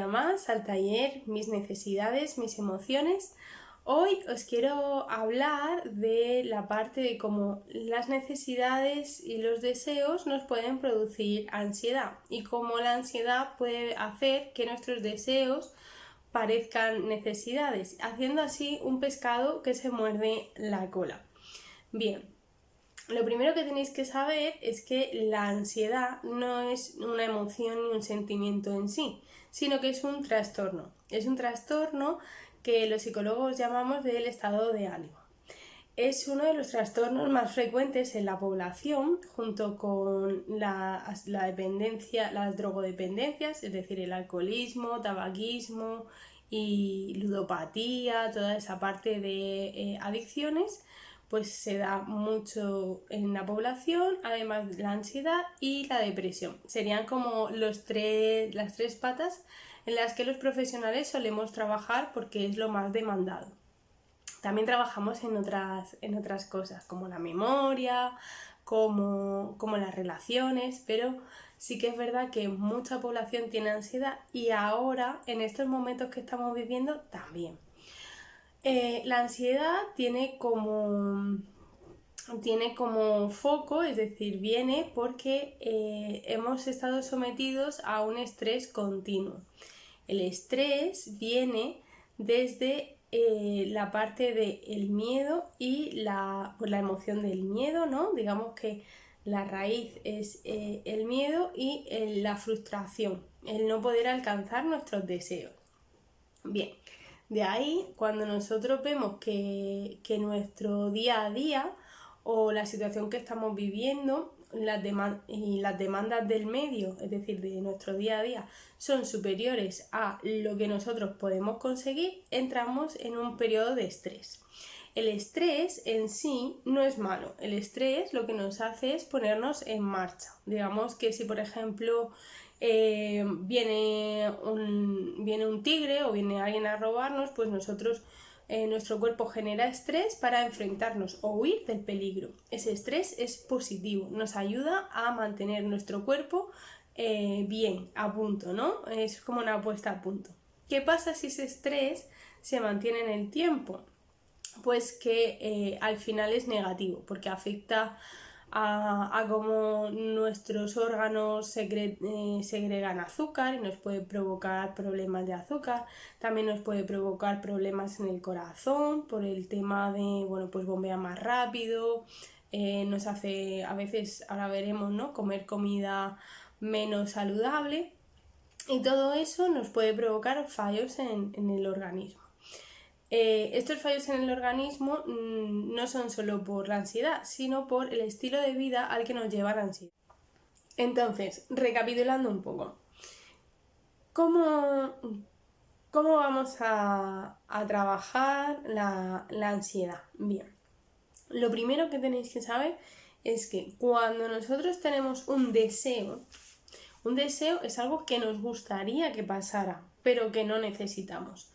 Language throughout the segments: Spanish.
día más al taller Mis necesidades, mis emociones. Hoy os quiero hablar de la parte de cómo las necesidades y los deseos nos pueden producir ansiedad y cómo la ansiedad puede hacer que nuestros deseos parezcan necesidades, haciendo así un pescado que se muerde la cola. Bien. Lo primero que tenéis que saber es que la ansiedad no es una emoción ni un sentimiento en sí, sino que es un trastorno. Es un trastorno que los psicólogos llamamos del estado de ánimo. Es uno de los trastornos más frecuentes en la población, junto con la dependencia, las drogodependencias, es decir, el alcoholismo, tabaquismo y ludopatía, toda esa parte de adicciones, pues se da mucho en la población, además de la ansiedad y la depresión. Serían como las tres patas en las que los profesionales solemos trabajar porque es lo más demandado. También trabajamos en otras cosas, como la memoria, como las relaciones, pero sí que es verdad que mucha población tiene ansiedad y ahora, en estos momentos que estamos viviendo, también. La ansiedad tiene como foco, es decir, viene porque hemos estado sometidos a un estrés continuo. El estrés viene desde la parte del miedo y la emoción del miedo, ¿no? Digamos que la raíz es el miedo y la frustración, el no poder alcanzar nuestros deseos. Bien, de ahí, cuando nosotros vemos que nuestro día a día o la situación que estamos viviendo y las demandas del medio, es decir, de nuestro día a día, son superiores a lo que nosotros podemos conseguir, entramos en un periodo de estrés. El estrés en sí no es malo. El estrés lo que nos hace es ponernos en marcha. Digamos que si, por ejemplo, viene un tigre o viene alguien a robarnos, pues nuestro cuerpo genera estrés para enfrentarnos o huir del peligro. Ese estrés es positivo, nos ayuda a mantener nuestro cuerpo bien, a punto, ¿no? Es como una puesta a punto. ¿Qué pasa si ese estrés se mantiene en el tiempo? Pues que al final es negativo, porque afecta a cómo nuestros órganos segregan azúcar y nos puede provocar problemas de azúcar. También nos puede provocar problemas en el corazón por el tema de, pues bombea más rápido, nos hace, a veces, ahora veremos, ¿no?, comer comida menos saludable, y todo eso nos puede provocar fallos en el organismo. Estos fallos en el organismo no son solo por la ansiedad, sino por el estilo de vida al que nos lleva la ansiedad. Entonces, recapitulando un poco, ¿cómo vamos a trabajar la ansiedad? Bien, lo primero que tenéis que saber es que cuando nosotros tenemos un deseo es algo que nos gustaría que pasara, pero que no necesitamos.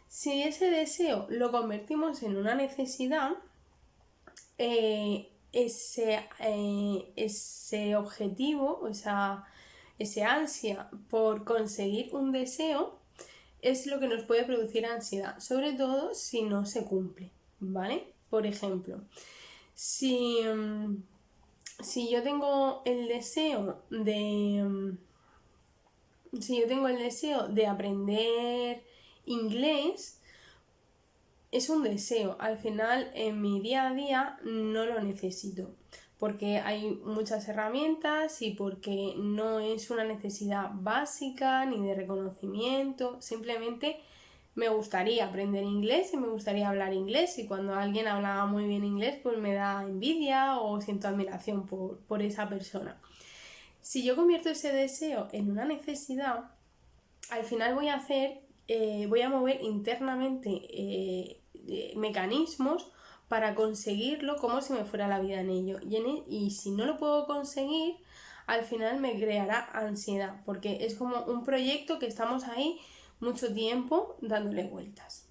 Si ese deseo lo convertimos en una necesidad, ese objetivo, ese ansia por conseguir un deseo es lo que nos puede producir ansiedad, sobre todo si no se cumple, ¿vale? Por ejemplo, si yo tengo el deseo de aprender inglés, es un deseo. Al final, en mi día a día no lo necesito, porque hay muchas herramientas y porque no es una necesidad básica ni de reconocimiento. Simplemente me gustaría aprender inglés y me gustaría hablar inglés, y cuando alguien habla muy bien inglés, pues me da envidia o siento admiración por esa persona. Si yo convierto ese deseo en una necesidad, al final voy a mover internamente mecanismos para conseguirlo, como si me fuera la vida en ello. Y si no lo puedo conseguir, al final me creará ansiedad, porque es como un proyecto que estamos ahí mucho tiempo dándole vueltas.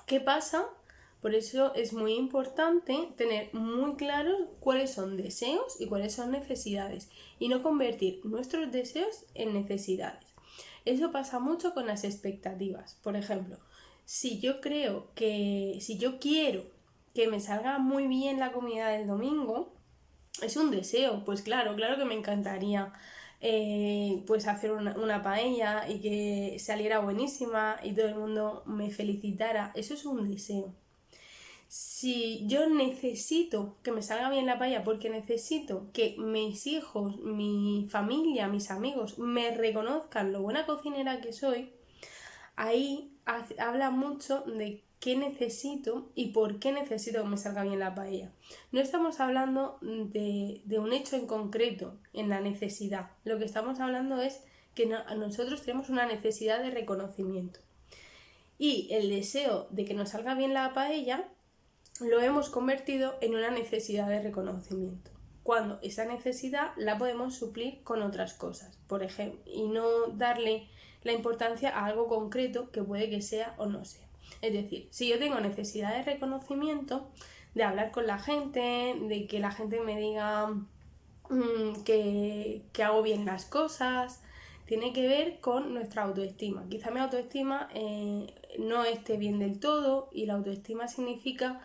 ¿Qué pasa? Por eso es muy importante tener muy claro cuáles son deseos y cuáles son necesidades, y no convertir nuestros deseos en necesidades. Eso pasa mucho con las expectativas. Por ejemplo, si yo quiero que me salga muy bien la comida del domingo, es un deseo, pues claro que me encantaría pues hacer una paella y que saliera buenísima y todo el mundo me felicitara. Eso es un deseo. Si yo necesito que me salga bien la paella porque necesito que mis hijos, mi familia, mis amigos me reconozcan lo buena cocinera que soy, ahí habla mucho de qué necesito y por qué necesito que me salga bien la paella. No estamos hablando de un hecho en concreto, en la necesidad. Lo que estamos hablando es que nosotros tenemos una necesidad de reconocimiento. Y el deseo de que nos salga bien la paella lo hemos convertido en una necesidad de reconocimiento, cuando esa necesidad la podemos suplir con otras cosas, por ejemplo, y no darle la importancia a algo concreto que puede que sea o no sea. Es decir, si yo tengo necesidad de reconocimiento, de hablar con la gente, de que la gente me diga que hago bien las cosas, tiene que ver con nuestra autoestima. Quizá mi autoestima no esté bien del todo, y la autoestima significa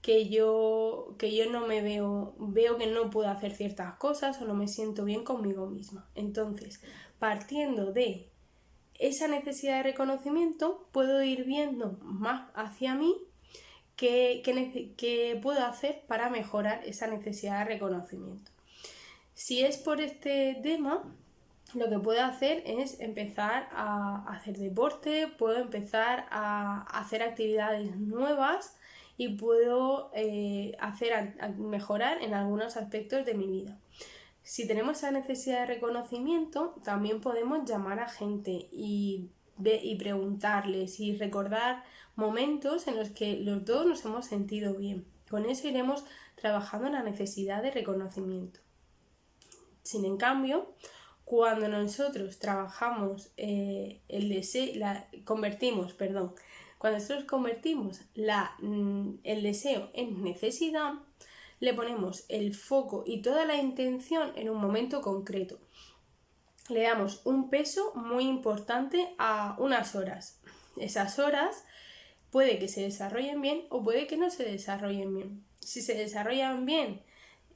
que yo no me veo que no puedo hacer ciertas cosas o no me siento bien conmigo misma. Entonces, partiendo de esa necesidad de reconocimiento, puedo ir viendo más hacia mí qué puedo hacer para mejorar esa necesidad de reconocimiento. Si es por este tema, lo que puedo hacer es empezar a hacer deporte, puedo empezar a hacer actividades nuevas y puedo mejorar en algunos aspectos de mi vida. Si tenemos esa necesidad de reconocimiento, también podemos llamar a gente y preguntarles y recordar momentos en los que los dos nos hemos sentido bien. Con eso iremos trabajando en la necesidad de reconocimiento. Sin en cambio, cuando nosotros trabajamos cuando nosotros convertimos el deseo en necesidad, le ponemos el foco y toda la intención en un momento concreto. Le damos un peso muy importante a unas horas. Esas horas puede que se desarrollen bien o puede que no se desarrollen bien. Si se desarrollan bien,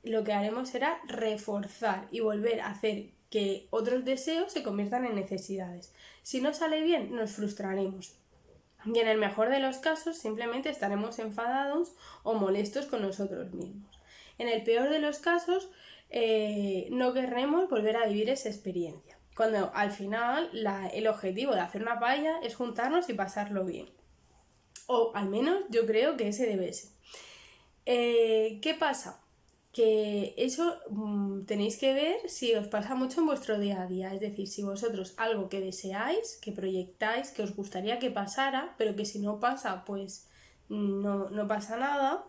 lo que haremos será reforzar y volver a hacer que otros deseos se conviertan en necesidades. Si no sale bien, nos frustraremos. Y en el mejor de los casos, simplemente estaremos enfadados o molestos con nosotros mismos. En el peor de los casos, no querremos volver a vivir esa experiencia. Cuando al final el objetivo de hacer una paella es juntarnos y pasarlo bien. O al menos yo creo que ese debe ser. ¿Qué pasa? Que eso tenéis que ver si os pasa mucho en vuestro día a día. Es decir, si vosotros algo que deseáis, que proyectáis, que os gustaría que pasara, pero que si no pasa, pues no pasa nada,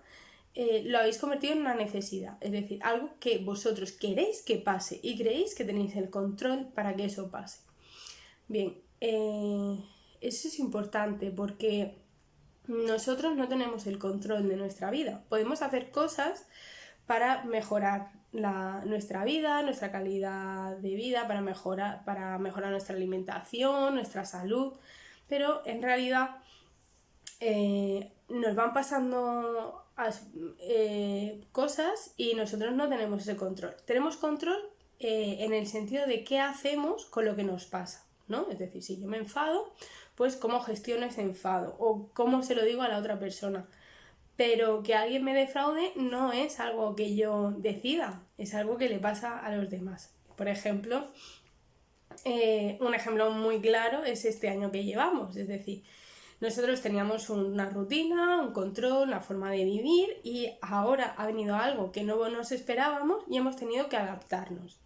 lo habéis convertido en una necesidad. Es decir, algo que vosotros queréis que pase y creéis que tenéis el control para que eso pase. Bien, eso es importante porque nosotros no tenemos el control de nuestra vida. Podemos hacer cosas para mejorar nuestra vida, nuestra calidad de vida, para mejorar nuestra alimentación, nuestra salud, pero en realidad nos van pasando cosas y nosotros no tenemos ese control. Tenemos control en el sentido de qué hacemos con lo que nos pasa, ¿no? Es decir, si yo me enfado, pues cómo gestiono ese enfado o cómo se lo digo a la otra persona. Pero que alguien me defraude no es algo que yo decida, es algo que le pasa a los demás. Por ejemplo, un ejemplo muy claro es este año que llevamos. Es decir, nosotros teníamos una rutina, un control, una forma de vivir, y ahora ha venido algo que no nos esperábamos y hemos tenido que adaptarnos.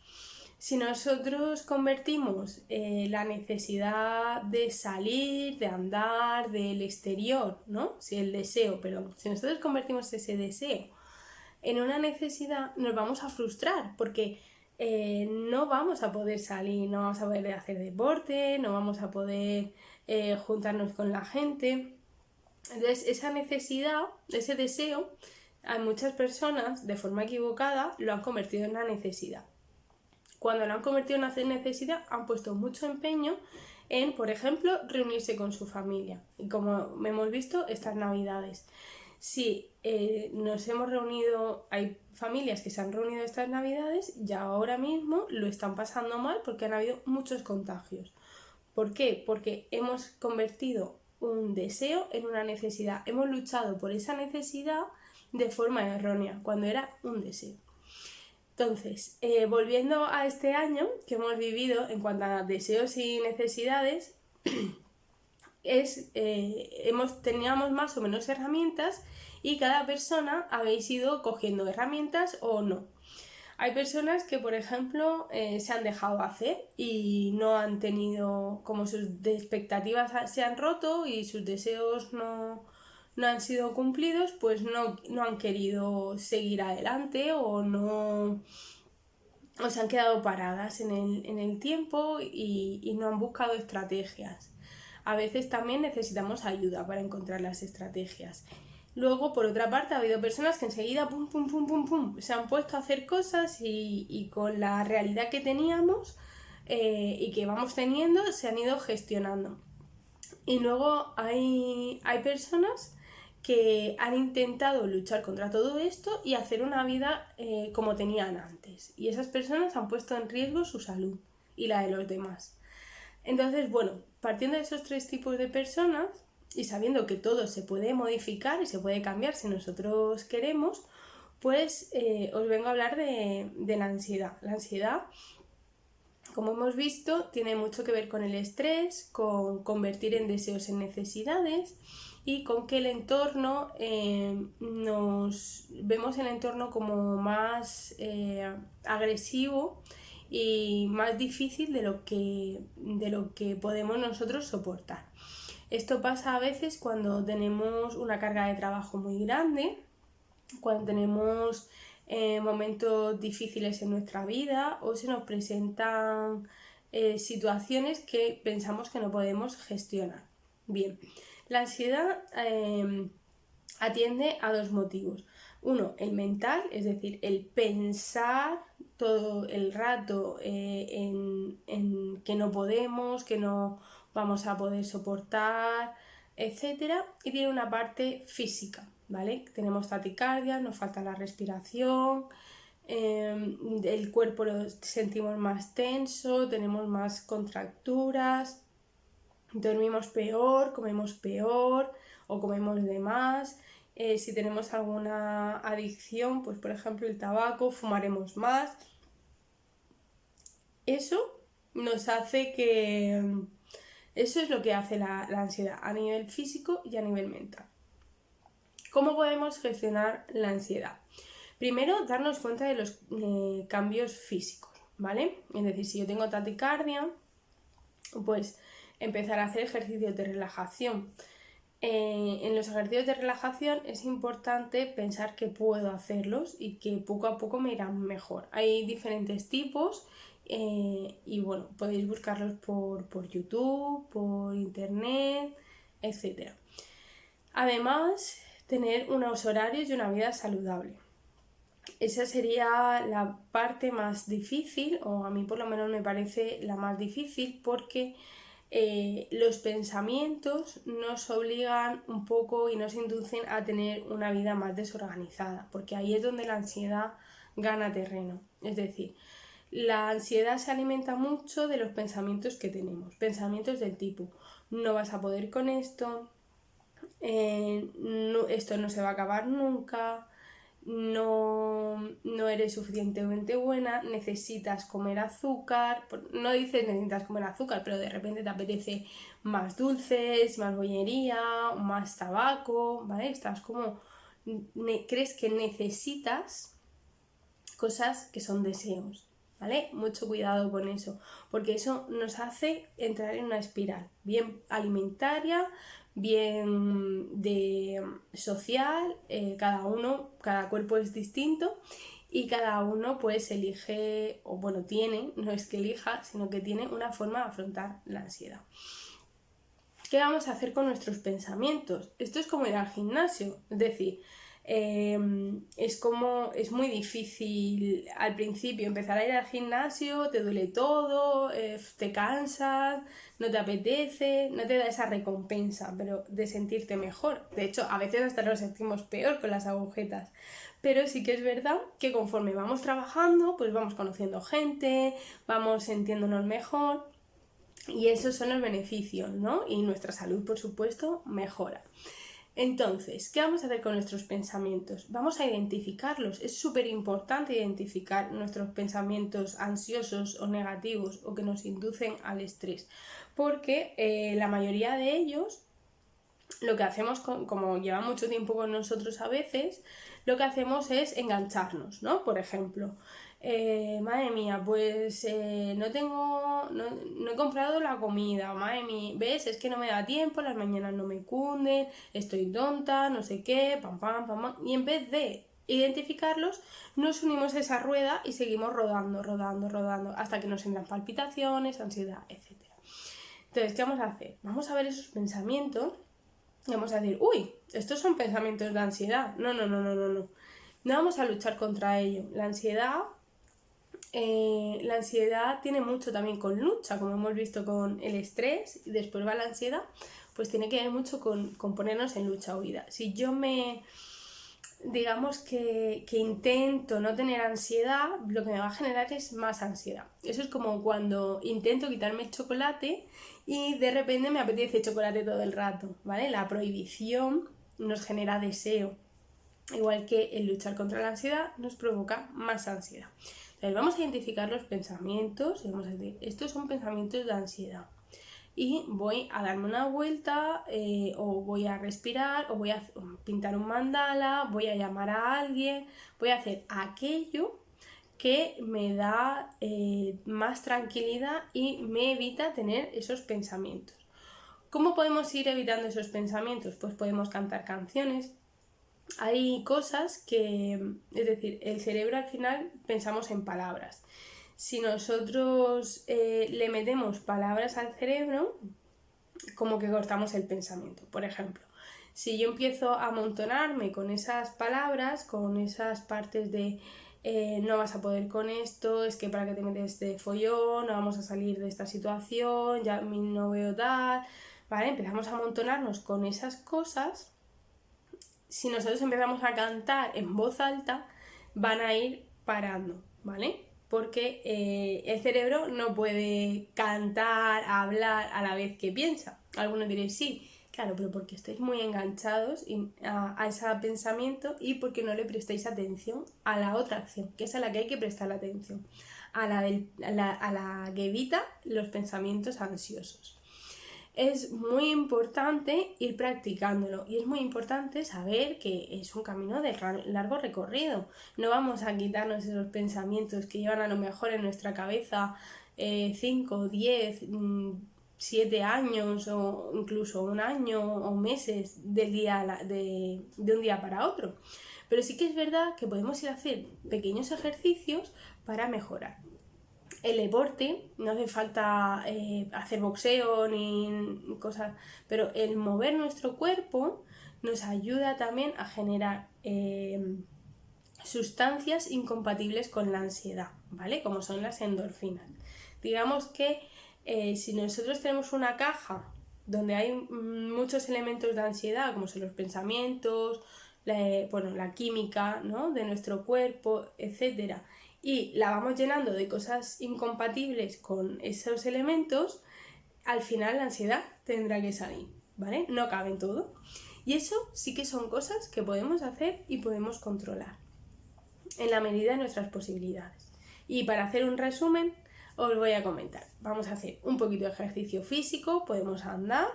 Si nosotros convertimos la necesidad de salir, de andar, del exterior, ¿no? Si nosotros convertimos ese deseo en una necesidad, nos vamos a frustrar porque no vamos a poder salir, no vamos a poder hacer deporte, no vamos a poder juntarnos con la gente. Entonces, esa necesidad, ese deseo, a muchas personas, de forma equivocada, lo han convertido en una necesidad. Cuando lo han convertido en una necesidad, han puesto mucho empeño en, por ejemplo, reunirse con su familia. Y como hemos visto, estas navidades. Si nos hemos reunido, hay familias que se han reunido estas navidades y ahora mismo lo están pasando mal porque han habido muchos contagios. ¿Por qué? Porque hemos convertido un deseo en una necesidad. Hemos luchado por esa necesidad de forma errónea, cuando era un deseo. Entonces, volviendo a este año que hemos vivido en cuanto a deseos y necesidades, teníamos más o menos herramientas y cada persona habéis ido cogiendo herramientas o no. Hay personas que, por ejemplo, se han dejado hacer y no han tenido, como sus expectativas se han roto y sus deseos no han sido cumplidos, pues no han querido seguir adelante o se han quedado paradas en el tiempo y no han buscado estrategias. A veces también necesitamos ayuda para encontrar las estrategias. Luego, por otra parte, ha habido personas que enseguida se han puesto a hacer cosas y con la realidad que teníamos y que vamos teniendo se han ido gestionando. Y luego hay personas que han intentado luchar contra todo esto y hacer una vida como tenían antes. Y esas personas han puesto en riesgo su salud y la de los demás. Entonces, bueno, partiendo de esos tres tipos de personas y sabiendo que todo se puede modificar y se puede cambiar si nosotros queremos, pues os vengo a hablar de la ansiedad. La ansiedad, como hemos visto, tiene mucho que ver con el estrés, con convertir en deseos en necesidades y con que el entorno vemos el entorno como más agresivo y más difícil de lo que podemos nosotros soportar. Esto pasa a veces cuando tenemos una carga de trabajo muy grande, cuando tenemos momentos difíciles en nuestra vida o se nos presentan situaciones que pensamos que no podemos gestionar. Bien, la ansiedad atiende a dos motivos. Uno, el mental, es decir, el pensar todo el rato en que no podemos, que no vamos a poder soportar, etcétera. Y tiene una parte física, ¿vale? Tenemos taquicardia, nos falta la respiración, el cuerpo lo sentimos más tenso, tenemos más contracturas, dormimos peor, comemos peor o comemos de más. Si tenemos alguna adicción, pues por ejemplo el tabaco, fumaremos más. Eso nos hace que... Eso es lo que hace la ansiedad a nivel físico y a nivel mental. ¿Cómo podemos gestionar la ansiedad? Primero, darnos cuenta de los cambios físicos, ¿vale? Es decir, si yo tengo taquicardia, pues empezar a hacer ejercicios de relajación. En los ejercicios de relajación es importante pensar que puedo hacerlos y que poco a poco me irán mejor. Hay diferentes tipos y bueno, podéis buscarlos por YouTube, por internet, etc. Además, tener unos horarios y una vida saludable. Esa sería la parte más difícil, o a mí por lo menos me parece la más difícil, porque los pensamientos nos obligan un poco y nos inducen a tener una vida más desorganizada, porque ahí es donde la ansiedad gana terreno. Es decir, la ansiedad se alimenta mucho de los pensamientos que tenemos, pensamientos del tipo: no vas a poder con esto, esto no se va a acabar nunca, no eres suficientemente buena, necesitas comer azúcar. No dices necesitas comer azúcar, pero de repente te apetece más dulces, más bollería, más tabaco, ¿vale? Estás como... crees que necesitas cosas que son deseos, ¿vale? Mucho cuidado con eso, porque eso nos hace entrar en una espiral, bien alimentaria, bien de social, cada cuerpo es distinto y cada uno pues elige, o bueno, tiene, no es que elija, sino que tiene una forma de afrontar la ansiedad. ¿Qué vamos a hacer con nuestros pensamientos? Esto es como ir al gimnasio, es decir, Es muy difícil al principio empezar a ir al gimnasio, te duele todo, te cansas, no te apetece, no te da esa recompensa, pero de sentirte mejor. De hecho, a veces hasta nos sentimos peor con las agujetas. Pero sí que es verdad que conforme vamos trabajando, pues vamos conociendo gente, vamos sintiéndonos mejor y esos son los beneficios, ¿no? Y nuestra salud, por supuesto, mejora. Entonces, ¿qué vamos a hacer con nuestros pensamientos? Vamos a identificarlos. Es súper importante identificar nuestros pensamientos ansiosos o negativos o que nos inducen al estrés, porque la mayoría de ellos, lo que hacemos, como lleva mucho tiempo con nosotros a veces, lo que hacemos es engancharnos, ¿no? Por ejemplo, madre mía, pues no he comprado la comida, madre mía, ¿ves? Es que no me da tiempo, las mañanas no me cunden, estoy tonta, no sé qué, pam, pam, pam, pam. Y en vez de identificarlos, nos unimos a esa rueda y seguimos rodando, hasta que nos entran palpitaciones, ansiedad, etc. Entonces, ¿qué vamos a hacer? Vamos a ver esos pensamientos y vamos a decir, uy, estos son pensamientos de ansiedad. No. No vamos a luchar contra ello. La ansiedad tiene mucho también con lucha, como hemos visto con el estrés, y después va la ansiedad, pues tiene que ver mucho con ponernos en lucha o huida. Si yo digamos que intento no tener ansiedad, lo que me va a generar es más ansiedad. Eso es como cuando intento quitarme el chocolate y de repente me apetece chocolate todo el rato, ¿vale? La prohibición nos genera deseo, igual que el luchar contra la ansiedad nos provoca más ansiedad. Entonces vamos a identificar los pensamientos y vamos a decir, estos son pensamientos de ansiedad. Y voy a darme una vuelta o voy a respirar o voy a pintar un mandala, voy a llamar a alguien, voy a hacer aquello que me da más tranquilidad y me evita tener esos pensamientos. ¿Cómo podemos ir evitando esos pensamientos? Pues podemos cantar canciones. Hay cosas es decir, el cerebro al final pensamos en palabras. Si nosotros le metemos palabras al cerebro, como que cortamos el pensamiento. Por ejemplo, si yo empiezo a amontonarme con esas palabras, con esas partes de no vas a poder con esto, es que para qué te metes de follón, no vamos a salir de esta situación, ya no veo tal, ¿vale? Empezamos a amontonarnos con esas cosas. Si nosotros empezamos a cantar en voz alta, van a ir parando, ¿vale? Porque el cerebro no puede cantar, hablar a la vez que piensa. Algunos diréis, sí, claro, pero porque estáis muy enganchados a ese pensamiento y porque no le prestáis atención a la otra acción, que es a la que hay que prestar atención, a la que evita los pensamientos ansiosos. Es muy importante ir practicándolo y es muy importante saber que es un camino de largo recorrido. No vamos a quitarnos esos pensamientos que llevan a lo mejor en nuestra cabeza 5, 10, 7 años o incluso un año o meses de un día para otro. Pero sí que es verdad que podemos ir a hacer pequeños ejercicios para mejorar. El deporte, no hace falta hacer boxeo ni cosas, pero el mover nuestro cuerpo nos ayuda también a generar sustancias incompatibles con la ansiedad, ¿vale? Como son las endorfinas. Digamos que si nosotros tenemos una caja donde hay muchos elementos de ansiedad, como son los pensamientos, la química, ¿no?, de nuestro cuerpo, etcétera, y la vamos llenando de cosas incompatibles con esos elementos, al final la ansiedad tendrá que salir, ¿vale? No cabe en todo. Y eso sí que son cosas que podemos hacer y podemos controlar en la medida de nuestras posibilidades. Y para hacer un resumen, os voy a comentar. Vamos a hacer un poquito de ejercicio físico, podemos andar,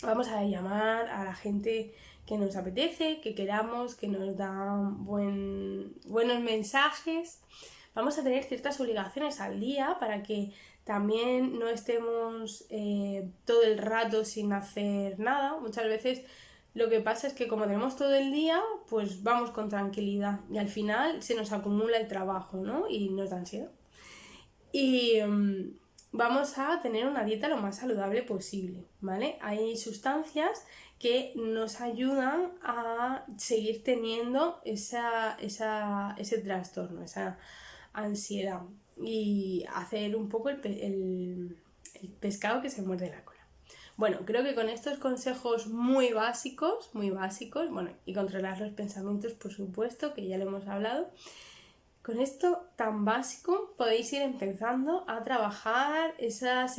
vamos a llamar a la gente que nos apetece, que queramos, que nos dan buenos mensajes. Vamos a tener ciertas obligaciones al día para que también no estemos todo el rato sin hacer nada. Muchas veces lo que pasa es que como tenemos todo el día, pues vamos con tranquilidad y al final se nos acumula el trabajo, ¿no? Y nos da ansiedad. Y vamos a tener una dieta lo más saludable posible, ¿vale? Hay sustancias que nos ayudan a seguir teniendo ese trastorno, esa ansiedad y hacer un poco el pescado que se muerde la cola. Bueno, creo que con estos consejos muy básicos, bueno, y controlar los pensamientos, por supuesto, que ya lo hemos hablado, con esto tan básico podéis ir empezando a trabajar esas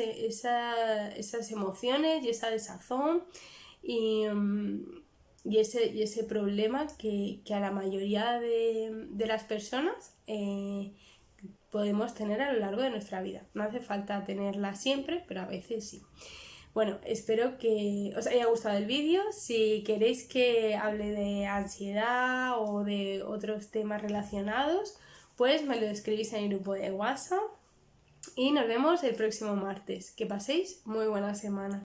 emociones y esa desazón y ese problema que a la mayoría de las personas podemos tener a lo largo de nuestra vida. No hace falta tenerla siempre, pero a veces sí. Bueno, espero que os haya gustado el vídeo. Si queréis que hable de ansiedad o de otros temas relacionados, pues me lo escribís en el grupo de WhatsApp y nos vemos el próximo martes. Que paséis muy buena semana.